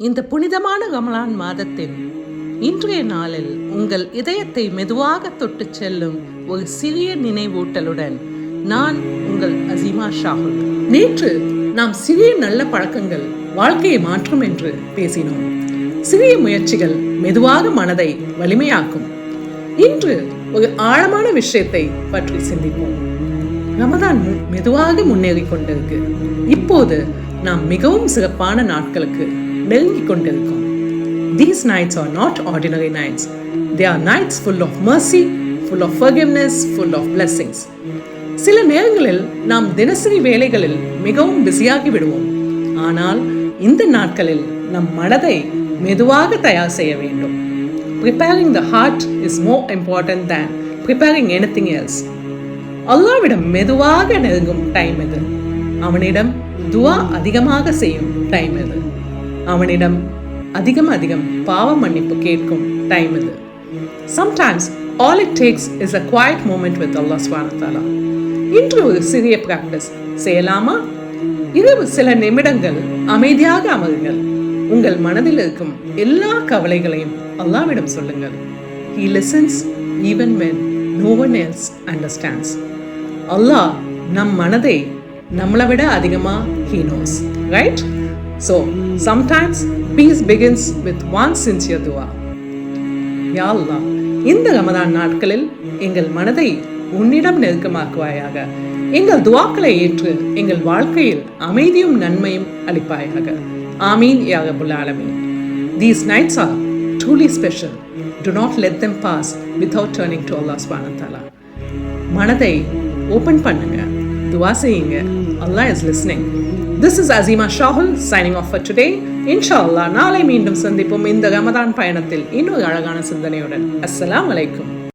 இந்த புனிதமான ரமலான் மாதத்தின் இன்றைய நாளில் உங்கள் இதயத்தை மெதுவாக தொட்டுச் செல்லும் ஒரு சிறிய நினைவூட்டலுடன் நான் உங்கள் அசீமா ஷாஹுல். நேற்று நாம் சிறிய நல்ல பழக்கங்கள் வாழ்க்கையை மாற்றும் என்று பேசினோம். சிறிய முயற்சிகள் மெதுவாக மனதை வலிமையாக்கும். இன்று ஒரு ஆழமான விஷயத்தை பற்றி சிந்திப்போம். ரமதான் மெதுவாக முன்னேறி கொண்டிருக்கு. இப்போது நாம் மிகவும் சிறப்பான நாட்களுக்கு நெருங்கிக் கொண்டிருக்கோம். These nights are not ordinary nights. They are nights full of mercy, full of forgiveness, full of blessings. சில நேரங்களில் நாம் தினசரி வேலைகளில் மிகவும் பிஸியாகி விடுவோம். ஆனால் இந்த நாட்களில் நம் மனதை மெதுவாக தயார் செய்ய வேண்டும். Preparing the heart is more important than preparing anything else. அல்லாஹ்விடம் மெதுவாக நெருங்கும் டைம் இது. அவனிடம் துஆ அதிகமாக செய்யும் டைம் இது. அவனிடம் அதிகம் பாவ மன்னிப்பு கேட்கும் டைம் இது. Sometimes all it takes is a quiet moment with Allah subhanahu wa ta'ala. இன்று ஒரு சிறிய பிராக்டிஸ் செய்யலாமா? இரவு சில நிமிடங்கள் அமைதியாக அமருங்கள். உங்கள் மனதில் இருக்கும் எல்லா கவலைகளையும் அல்லாஹ்விடம் சொல்லுங்கள். He listens even when no one else understands. அல்லாஹ் நம் மனதை நம்மளை விட அதிகமா he knows, right? So sometimes peace begins with one sincere dua. Ya Allah, இந்த ரமதான் நாட்களில் எங்கள் மனதை உன்னிடம் நெருக்கமாக்குவாயாக. எங்கள் துவாக்களை ஏற்று எங்கள் வாழ்க்கையில் அமைதியும் நன்மையும் அளிப்பாயாக. ஆமீன் யா ரப்பல் ஆலமீன். These nights are truly special. Do not let them pass without turning to Allah subhanahu wa ta'ala. மனதை ஓபன் பண்ணுங்க, துவா செய்யுங்க. Allah is listening. This is Azima Shahul signing off for today. Inshallah நாளை மீண்டும் சந்திப்போம் இந்த ரமதான் பயணத்தில் இன்னொரு அழகான சிந்தனையுடன். அஸ்ஸலாமு அலைக்கும்.